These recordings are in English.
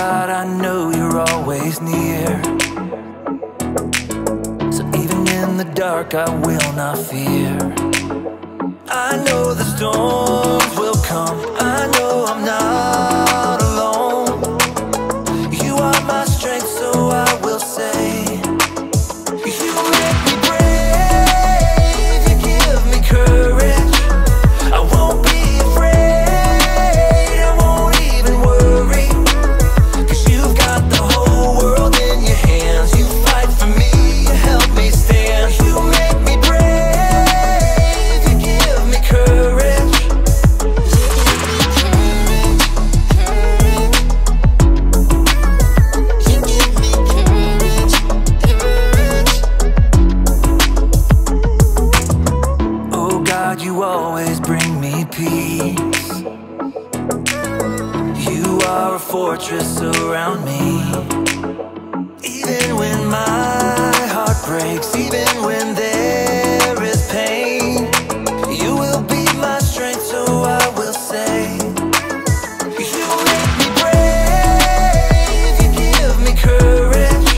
God, I know you're always near. So even in the dark, I will not fear. I know the storms will come, I know I'm not alone. You are my strength, so I will say, you make me brave, you give me courage. I won't be afraid, I won't even worry, 'cause you've got the whole world in your hands. You fight for me, you help me stand. You make me brave, you give me courage. Oh God, you always bring me peace. You are a fortress around me. Even when my heart breaks, even when there is pain, you will be my strength, so I will say, you make me brave, you give me courage.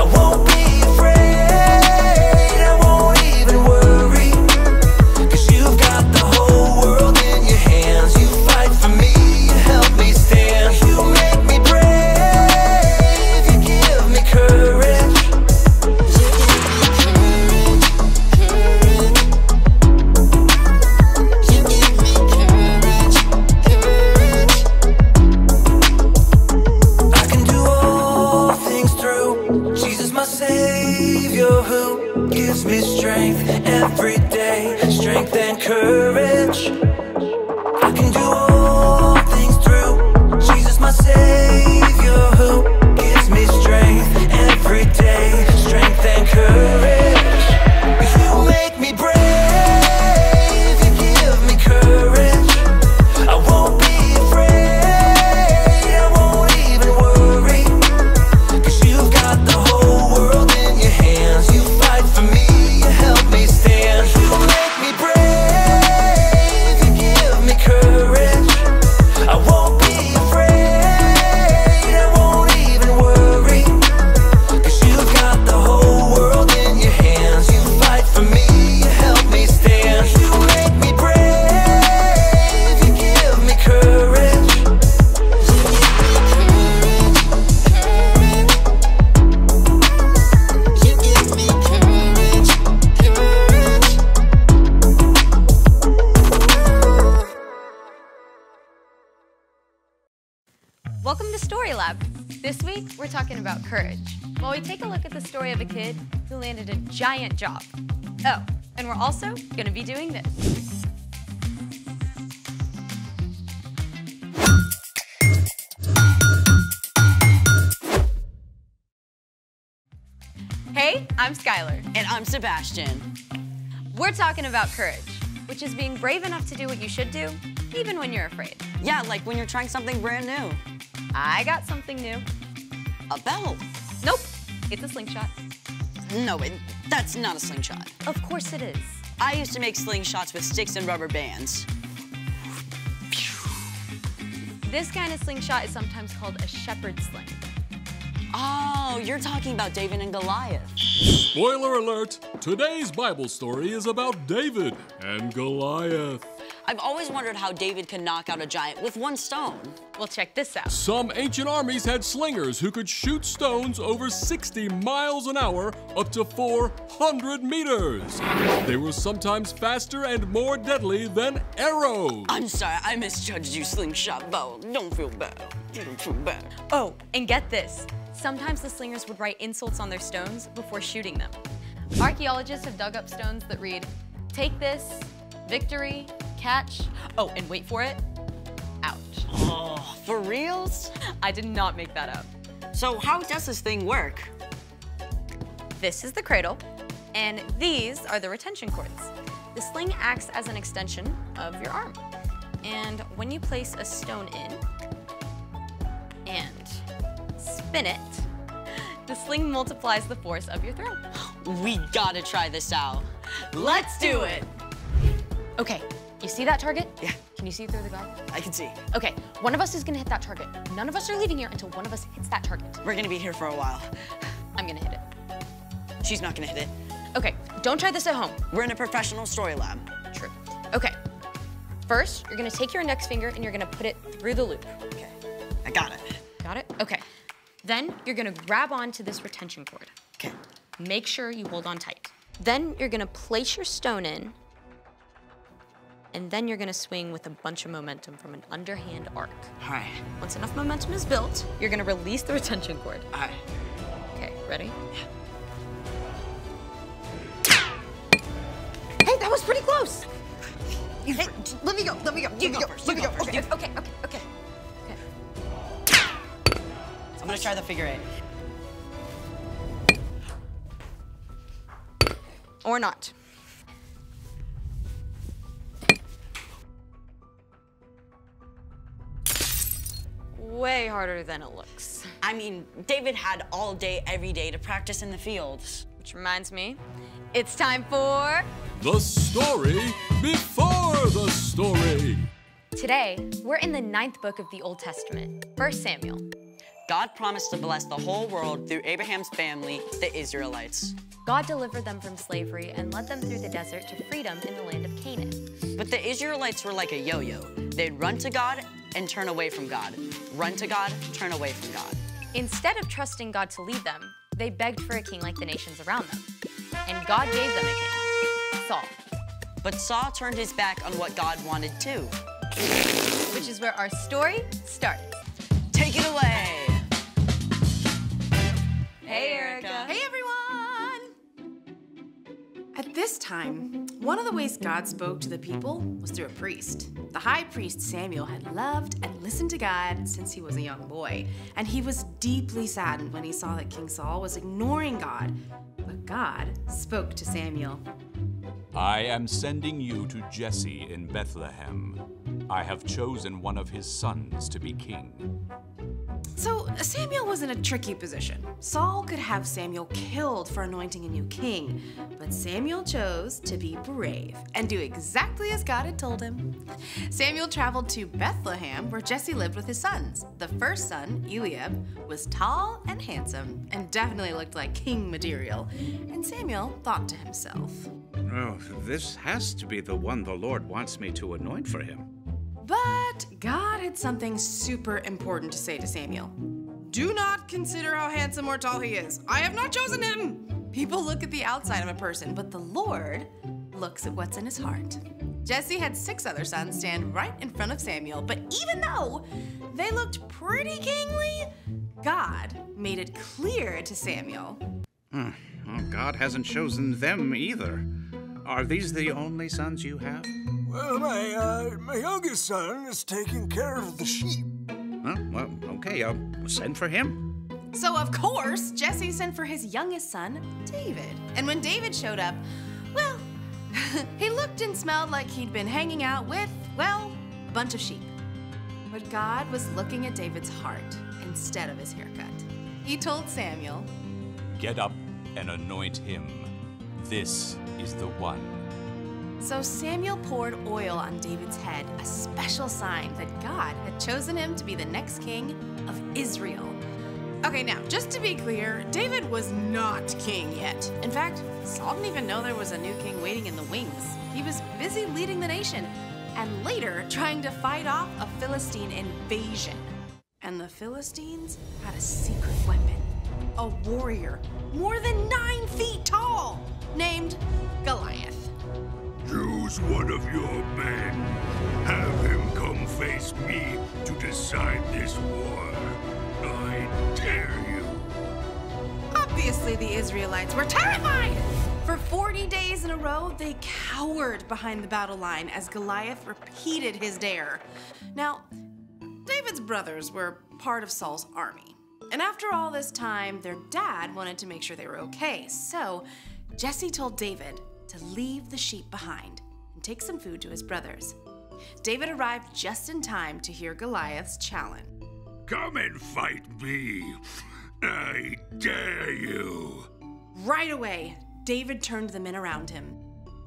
I won't be afraid, I won't even worry, 'cause you've got the whole world in your hands. You fight for me, you help me stand. You make me brave, you give me courage. I can do all things through Jesus, my Savior, who gives me strength every day, strength and courage. I can do all things through Jesus, my Savior, who gives me strength every day, strength and courage. You make me brave, you give me courage. I won't be afraid, I won't even worry, 'cause you've got the whole world in your hands. You fight for me, you help me stand. You make me brave, you give me courage. I won't be afraid, I won't even worry, 'cause you've got the whole world in your hands. You fight for me, you help me stand. You make me brave, you give me courage. Welcome to Story Lab. This week, we're talking about courage, while we take a look at the story of a kid who landed a giant job. Oh, and we're also going to be doing this. Hey, I'm Skylar. And I'm Sebastian. We're talking about courage, which is being brave enough to do what you should do, even when you're afraid. Yeah, like when you're trying something brand new. I got something new. A belt. Nope, it's a slingshot. No, that's not a slingshot. Of course it is. I used to make slingshots with sticks and rubber bands. This kind of slingshot is sometimes called a shepherd's sling. Oh, you're talking about David and Goliath. Spoiler alert! Today's Bible story is about David and Goliath. I've always wondered how David could knock out a giant with one stone. Well, check this out. Some ancient armies had slingers who could shoot stones over 60 miles an hour up to 400 meters. They were sometimes faster and more deadly than arrows. I'm sorry, I misjudged you, slingshot bow. Don't feel bad. Don't feel bad. Oh, and get this. Sometimes the slingers would write insults on their stones before shooting them. Archaeologists have dug up stones that read, "Take this, victory, catch," oh, and wait for it, ouch. Oh, for reals? I did not make that up. So how does this thing work? This is the cradle, and these are the retention cords. The sling acts as an extension of your arm. And when you place a stone in and spin it, the sling multiplies the force of your throw. We gotta try this out. Let's do it! Okay, you see that target? Yeah. Can you see through the guard? I can see. Okay, one of us is gonna hit that target. None of us are leaving here until one of us hits that target. We're gonna be here for a while. I'm gonna hit it. She's not gonna hit it. Okay, don't try this at home. We're in a professional story lab. True. Okay, first, you're gonna take your index finger and you're gonna put it through the loop. Okay, I got it. Got it? Okay. Then you're gonna grab onto this retention cord. Okay. Make sure you hold on tight. Then you're gonna place your stone in, and then you're gonna swing with a bunch of momentum from an underhand arc. All right. Once enough momentum is built, you're gonna release the retention cord. All right. Okay, ready? Hey, that was pretty close. Hey, let me go. You go first. Okay. I'm gonna try the figure 8. Or not. Way harder than it looks. I mean, David had all day, every day to practice in the fields. Which reminds me, it's time for... The story before the story. Today, we're in the 9th book of the Old Testament, 1 Samuel. God promised to bless the whole world through Abraham's family, the Israelites. God delivered them from slavery and led them through the desert to freedom in the land of Canaan. But the Israelites were like a yo-yo. They'd run to God and turn away from God. Run to God, turn away from God. Instead of trusting God to lead them, they begged for a king like the nations around them. And God gave them a king, Saul. But Saul turned his back on what God wanted too. Which is where our story starts. Take it away. Hey, Erica. Hey, everyone! At this time, one of the ways God spoke to the people was through a priest. The high priest Samuel had loved and listened to God since he was a young boy, and he was deeply saddened when he saw that King Saul was ignoring God. But God spoke to Samuel. I am sending you to Jesse in Bethlehem. I have chosen one of his sons to be king. So Samuel was in a tricky position. Saul could have Samuel killed for anointing a new king, but Samuel chose to be brave and do exactly as God had told him. Samuel traveled to Bethlehem, where Jesse lived with his sons. The first son, Eliab, was tall and handsome and definitely looked like king material. And Samuel thought to himself, "Oh, this has to be the one the Lord wants me to anoint for him." but God had something super important to say to Samuel. Do not consider how handsome or tall he is. I have not chosen him. People look at the outside of a person, but the Lord looks at what's in his heart. Jesse had 6 other sons stand right in front of Samuel, but even though they looked pretty kingly, God made it clear to Samuel. Well, God hasn't chosen them either. Are these the only sons you have? Well, my youngest son is taking care of the sheep. Well, okay, I'll send for him. So of course, Jesse sent for his youngest son, David. And when David showed up, well, he looked and smelled like he'd been hanging out with, well, a bunch of sheep. But God was looking at David's heart instead of his haircut. He told Samuel, Get up and anoint him. This is the one. So Samuel poured oil on David's head, a special sign that God had chosen him to be the next king of Israel. Okay, now, just to be clear, David was not king yet. In fact, Saul didn't even know there was a new king waiting in the wings. He was busy leading the nation, and later trying to fight off a Philistine invasion. And the Philistines had a secret weapon, a warrior more than 9 feet tall, named Goliath. Choose one of your men. Have him come face me to decide this war. I dare you. Obviously, the Israelites were terrified. For 40 days in a row, they cowered behind the battle line as Goliath repeated his dare. Now, David's brothers were part of Saul's army. And after all this time, their dad wanted to make sure they were okay. So Jesse told David to leave the sheep behind and take some food to his brothers. David arrived just in time to hear Goliath's challenge. Come and fight me. I dare you. Right away, David turned to the men around him.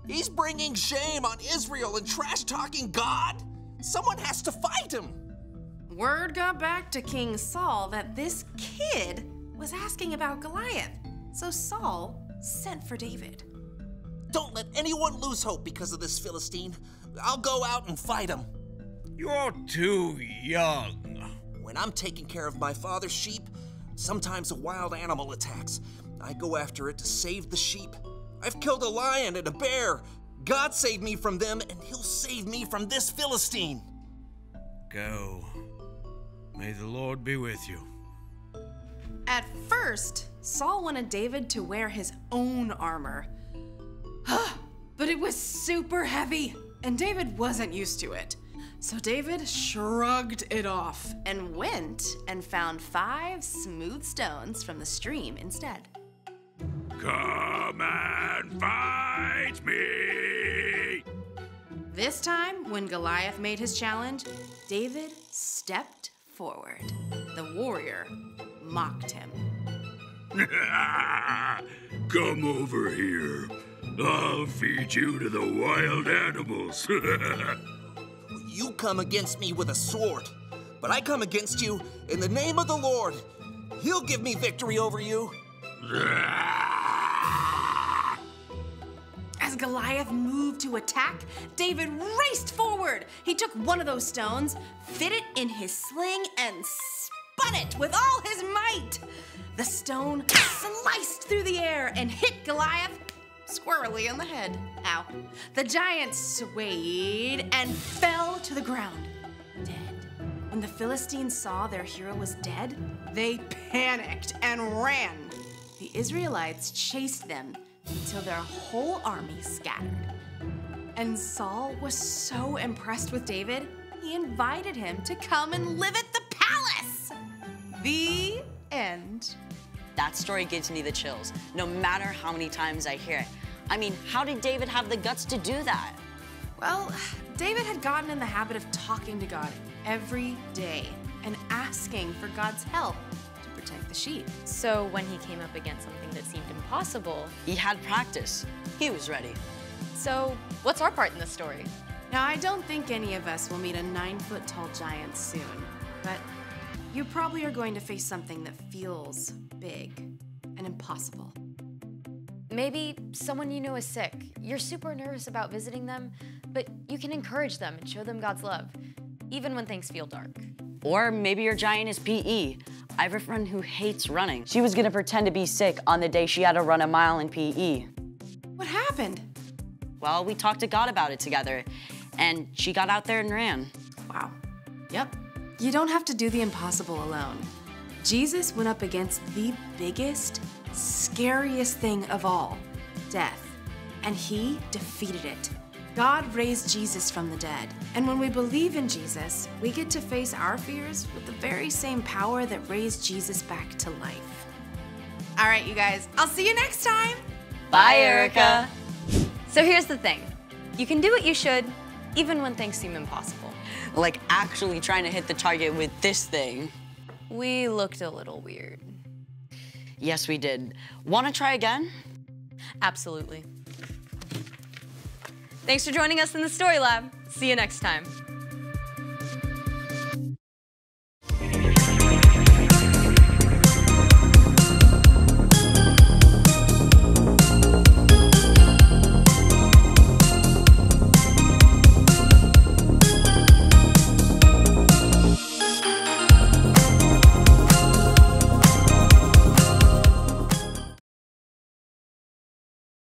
He's bringing shame on Israel and trash-talking God. Someone has to fight him. Word got back to King Saul that this kid was asking about Goliath. So Saul sent for David. Don't let anyone lose hope because of this Philistine. I'll go out and fight him. You're too young. When I'm taking care of my father's sheep, sometimes a wild animal attacks. I go after it to save the sheep. I've killed a lion and a bear. God saved me from them, and he'll save me from this Philistine. Go. May the Lord be with you. At first, Saul wanted David to wear his own armor. But it was super heavy, and David wasn't used to it. So David shrugged it off and went and found 5 smooth stones from the stream instead. Come and fight me! This time, when Goliath made his challenge, David stepped forward. The warrior mocked him. Come over here. I'll feed you to the wild animals. You come against me with a sword, but I come against you in the name of the Lord. He'll give me victory over you. As Goliath moved to attack, David raced forward. He took one of those stones, fit it in his sling, and spun it with all his might. The stone sliced through the air and hit Goliath squarely on the head. Ow. The giant swayed and fell to the ground, dead. When the Philistines saw their hero was dead, they panicked and ran. The Israelites chased them until their whole army scattered. And Saul was so impressed with David, he invited him to come and live at the palace. The end. That story gives me the chills, no matter how many times I hear it. I mean, how did David have the guts to do that? Well, David had gotten in the habit of talking to God every day and asking for God's help to protect the sheep. So when he came up against something that seemed impossible, He had practice. He was ready. so what's our part in this story? Now, I don't think any of us will meet a 9-foot-tall giant soon, but you probably are going to face something that feels big and impossible. Maybe someone you know is sick. You're super nervous about visiting them, but you can encourage them and show them God's love, even when things feel dark. Or maybe your giant is PE. I have a friend who hates running. She was gonna pretend to be sick on the day she had to run a mile in PE. What happened? Well, we talked to God about it together, and she got out there and ran. Wow. Yep. You don't have to do the impossible alone. Jesus went up against the biggest, scariest thing of all, death, and he defeated it. God raised Jesus from the dead, and when we believe in Jesus, we get to face our fears with the very same power that raised Jesus back to life. All right, you guys, I'll see you next time. Bye, Erica. So here's the thing. You can do what you should, even when things seem impossible. Like actually trying to hit the target with this thing. We looked a little weird. Yes, we did. Wanna try again? Absolutely. Thanks for joining us in the Story Lab. See you next time.